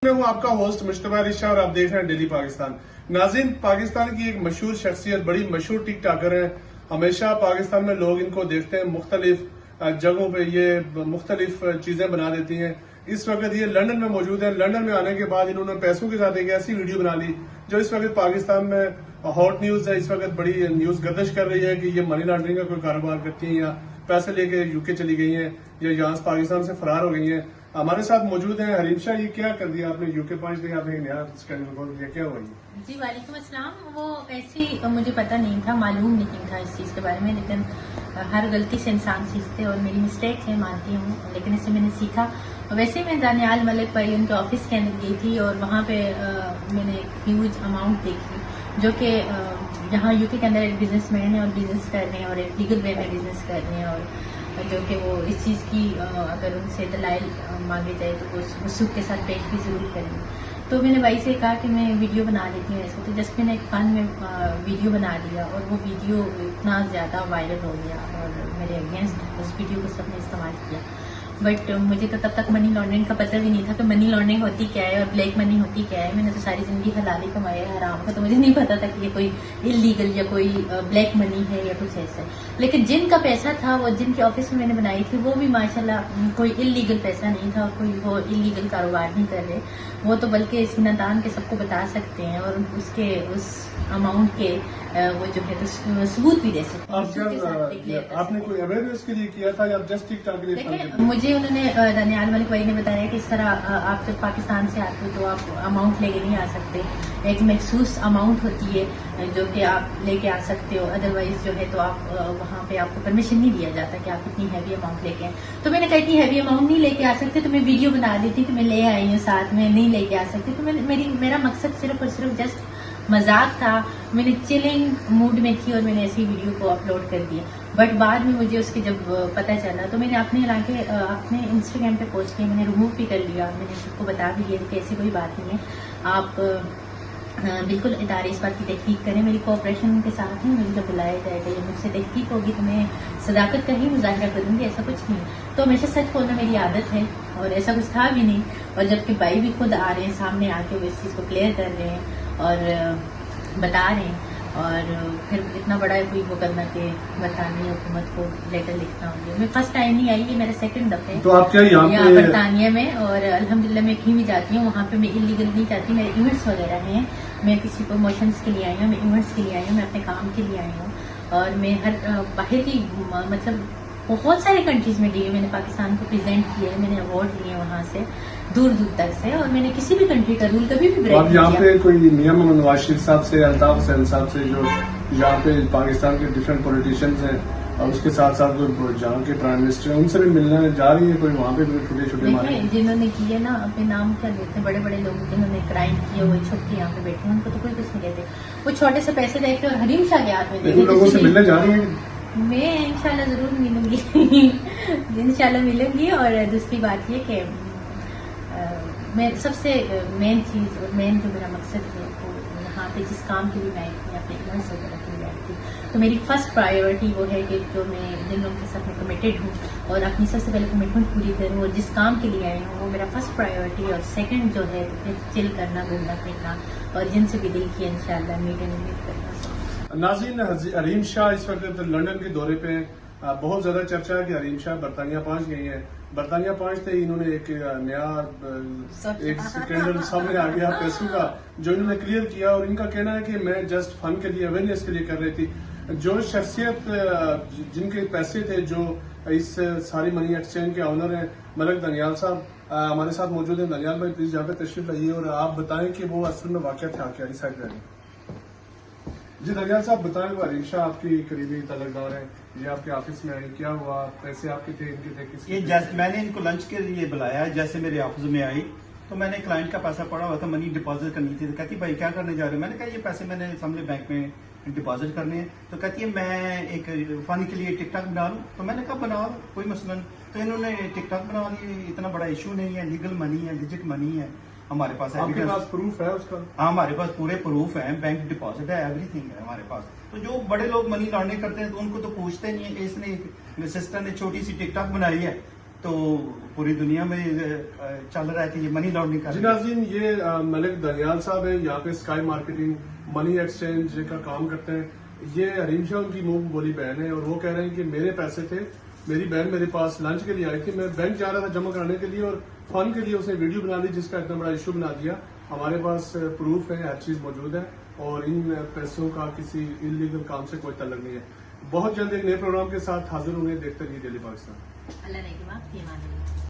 میں ہوں آپ کا ہوسٹ مشتبہ علی شاہ اور آپ دیکھ رہے ہیں ڈیلی پاکستان. ناظرین، پاکستان کی ایک مشہور شخصیت، بڑی مشہور ٹک ٹاکر ہیں. ہمیشہ پاکستان میں لوگ ان کو دیکھتے ہیں مختلف جگہوں پہ، یہ مختلف چیزیں بنا دیتی ہیں. اس وقت یہ لندن میں موجود ہیں. لندن میں آنے کے بعد انہوں نے پیسوں کے ساتھ ایک ایسی ویڈیو بنا لی جو اس وقت پاکستان میں ہاٹ نیوز ہے. اس وقت بڑی نیوز گردش کر رہی ہے کہ یہ منی لانڈرنگ کا کوئی کاروبار کرتی ہیں یا پیسے لے کے یو کے چلی گئی ہیں یا یہاں سے پاکستان سے فرار ہو گئی ہیں. ہمارے ساتھ موجود ہیں حریم شاہ. یہ کیا کر دیا آپ نے؟ یو کے پہنچ دیا آپ نے، نیا اسکینڈل کھول دیا، کیا ہوا یہ؟ جی وعلیکم السلام. وہ ایسی مجھے پتہ نہیں تھا، معلوم نہیں تھا اس چیز کے بارے میں، لیکن ہر غلطی سے انسان سیکھتے اور میری مسٹیک ہے، مانتی ہوں، لیکن اس سے میں نے سیکھا. ویسے میں دانیال ملک بھائی ان کے آفس کے اندر گئی تھی اور وہاں پہ میں نے ایک ہیوج اماؤنٹ دیکھی جو کہ یہاں یو کے اندر ایک بزنس مین ہے اور بزنس کر رہے ہیں اور ایک لیگل وے میں بزنس کر رہے ہیں، اور جو کہ وہ اس چیز کی اگر ان سے دلائل مانگے جائے تو وہ وثوق کے ساتھ پیش بھی ضرور کریں گے. تو میں نے بھائی سے کہا کہ میں ویڈیو بنا لیتی ہوں ایسے، تو جسٹ میں نے ایک فن میں ویڈیو بنا لیا اور وہ ویڈیو اتنا زیادہ وائرل ہو گیا اور میرے اگینسٹ اس ویڈیو کو سب نے استعمال کیا. بٹ مجھے تو تب تک منی لانڈرنگ کا پتہ بھی نہیں تھا کہ منی لانڈرنگ ہوتی کیا ہے اور بلیک منی ہوتی کیا ہے. میں نے تو ساری زندگی حلالی کمائی ہے، حرام کا، تو مجھے نہیں پتا تھا کہ یہ کوئی انلیگل یا کوئی بلیک منی ہے یا کچھ ایسا. لیکن جن کا پیسہ تھا، وہ جن کے آفس میں میں نے بنائی تھی، وہ بھی ماشاءاللہ کوئی انلیگل پیسہ نہیں تھا، کوئی وہ انلیگل کاروبار نہیں کر رہے. وہ تو بلکہ سینتان کے سب کو بتا سکتے ہیں اور اس کے اس اماؤنٹ کے وہ جو ہے تو ثبوت بھی دے سکتے ہیں. آپ نے کوئی اویئرنیس کے لیے کیا تھا یا جسٹ ٹک ٹاک کے لیے؟ مجھے انہوں نے دانیال ملک بھائی نے بتایا کہ اس طرح آپ جب پاکستان سے آتے ہو تو آپ اماؤنٹ لے کے نہیں آ سکتے. ایک مخصوص اماؤنٹ ہوتی ہے جو کہ آپ لے کے آ سکتے ہو، ادروائز جو ہے تو آپ وہاں پہ آپ کو پرمیشن نہیں دیا جاتا کہ آپ اتنی ہیوی اماؤنٹ لے کے آئیں. تو میں نے کہا اتنی ہیوی اماؤنٹ نہیں لے کے آ سکتے تو میں ویڈیو بنا دیتی کہ میں لے آئی ہوں، ساتھ میں نہیں لے کے آ سکتی. تو میرا مقصد صرف اور صرف جسٹ مذاق تھا. میں نے چلنگ موڈ میں تھی اور میں نے ایسی ویڈیو کو اپلوڈ کر دیا. بٹ بعد میں مجھے اس کی جب پتہ چلا تو میں نے اپنے علاقے اپنے انسٹاگرام پہ پوسٹ کیا، میں نے ریموو بھی کر لیا. میں نے سب کو بتا بھی دیا کہ ایسی کوئی بات نہیں ہے، آپ بالکل ادارے اس بات کی تحقیق کریں، میری کوآپریشن ان کے ساتھ ہے. مجھے جب بلایا جائے گا یا مجھ سے تحقیق ہوگی تو میں صداقت کا ہی مظاہرہ کروں گی، ایسا کچھ نہیں. تو ہمیشہ سچ بولنا میری عادت ہے اور ایسا کچھ تھا بھی نہیں. اور جبکہ بھائی بھی خود آ رہے ہیں سامنے آ کے، وہ اس چیز کو کلیئر کر رہے ہیں اور بتا رہے ہیں. اور پھر اتنا بڑا کوئی وہ کرنا کہ برطانوی حکومت کو لیٹر لکھنا ہو گیا. میں فرسٹ ٹائم نہیں آئی، یہ میرا سیکنڈ دفعہ ہے. تو آپ کیا یہاں برطانیہ میں، اور الحمدللہ میں کہیں بھی جاتی ہوں وہاں پہ میں انلیگل نہیں جاتی. میرے ایونٹس وغیرہ ہیں، میں کسی پروموشنس کے لیے آئی ہوں، میں ایونٹس کے لیے آئی ہوں، میں اپنے کام کے لیے آئی ہوں. اور میں ہر باہر کی مطلب بہت سارے کنٹریز میں گئی ہوں. میں نے پاکستان کو پریزنٹ کیا ہے، میں نے ایوارڈ لیے وہاں سے دور دور تک سے، اور میں نے کسی بھی کنٹری کا رول کبھی بھی بریک نہیں کیا. یہاں پہ کوئی نیم نواز شریف صاحب سے، الطاف حسین صاحب سے، جو یہاں پہ پاکستان کے ڈفرینٹ پولیٹیشینز ہیں، اور اس کے ساتھ ساتھ کوئی جہاں کے پرائم منسٹر ہیں، ان سے بھی ملنے جا رہی ہے کوئی وہاں پہ بھی چھوٹے مارے؟ جنہوں نے کیے نا، اپنے نام کیا لیتے ہیں، بڑے بڑے لوگ جنہوں نے کرائم کیے وہ چھپ کے یہاں پہ بیٹھے ہیں، ان کو تو کوئی کچھ نہیں کہتے. وہ چھوٹے سے پیسے دیکھتے اور حریم شاہ کے ہاتھ میں دیکھتے. لوگوں سے ملنے جا رہی ہیں؟ میں انشاءاللہ ضرور ملوں گی انشاءاللہ ملوں گی. اور دوسری بات یہ کہ میں سب سے مین چیز اور مین جو میرا مقصد ہے وہ یہاں پہ جس کام کے لیے میں اپنے ایونٹس وغیرہ کے لیے آئی تھی، تو میری فرسٹ پرائیورٹی وہ ہے کہ جو میں جن لوگوں کے ساتھ میں کمیٹیڈ ہوں اور اپنی سب سے پہلے کمٹمنٹ پوری کروں اور جس کام کے لیے آئی ہوں وہ میرا فرسٹ پرائیورٹی. اور سیکنڈ جو ہے پھر چل کرنا، گھومنا پھرنا اور جن سے بھی دل کی انشاءاللہ میٹ اینڈ گریٹ کرنا. ناظرین، حریم شاہ اس وقت لندن کے دورے پہ ہیں. بہت زیادہ چرچا ہے کہ حریم شاہ برطانیہ پہنچ گئی ہیں. برطانیہ پہنچتے ہی انہوں نے ایک نیا ایک اسکینڈل سامنے آ گیا پیسوں کا، جو انہوں نے کلیئر کیا. اور ان کا کہنا ہے کہ میں جسٹ فن کے لیے، اویئرنیس کے لیے کر رہی تھی. جو شخصیت جن کے پیسے تھے، جو اس ساری منی ایکسچینج کے آنر ہیں، ملک دانیال صاحب ہمارے ساتھ موجود ہیں. دانیال بھائی پلیز جہاں پہ تشریف لائیے اور آپ بتائیں کہ وہ اصل میں واقعہ تھا کیا. اس سائڈ پہ جی دانیال صاحب بتائیں، وہ حریم شاہ آپ کی قریبی تعلق دار ہیں، یہ آپ کے آفس میں آئی، کیا ہوا؟ پیسے آپ کے تھے، ان کے تھے، کس کے تھے؟ میں نے ان کو لنچ کے لیے بلایا. جیسے میرے آفس میں آئی تو میں نے کلائنٹ کا پیسہ پڑا ہوا تھا، منی ڈپازٹ کرنی تھی. تو کہتی بھائی کیا کرنے جا رہے ہیں؟ میں نے کہا یہ پیسے میں نے سامنے بینک میں ڈپازٹ کرنے ہیں. تو کہتی ہے میں ایک فن کے لیے ٹک ٹاک بنا لوں. تو میں نے کہا بنا لو، کوئی مسئلہ نہیں. تو انہوں نے ٹک ٹاک بنا لی. اتنا بڑا ایشو نہیں ہے، لیگل منی ہے، لیجٹ منی ہے. ہمارے پاس پروف ہے اس کا؟ ہاں ہمارے پاس پورے پروف ہیں، بینک ڈپازٹ ہے، ایوری تھنگ ہے ہمارے پاس. تو جو بڑے لوگ منی لانڈرنگ کرتے ہیں تو ان کو تو پوچھتے نہیں ہے. اس نے سسٹر نے چھوٹی سی ٹک ٹاک بنائی ہے تو پوری دنیا میں چل رہا ہے کہ یہ منی لانڈرنگ کر جی رہے ہیں۔ ناظرین، یہ ملک دانیال صاحب ہیں، یہاں پہ اسکائی مارکیٹنگ منی ایکسچینج کا کام کرتے ہیں. یہ حریم شاہ ان کی منہ بولی بہن ہے، اور وہ کہہ رہے ہیں کہ میرے پیسے تھے، میری بہن میرے پاس لنچ کے لیے آئی تھی، میں بینک جا رہا تھا جمع کرانے کے لیے، اور فن کے لیے اس نے ویڈیو بنا لی جس کا اتنا بڑا ایشو بنا دیا. ہمارے پاس پروف ہے، ہر چیز موجود ہے، اور ان پیسوں کا کسی انلیگل کام سے کوئی تعلق نہیں ہے. بہت جلد ایک نئے پروگرام کے ساتھ حاضر ہوں گے. دیکھتے رہیے ڈیلی پاکستان. اللہ نے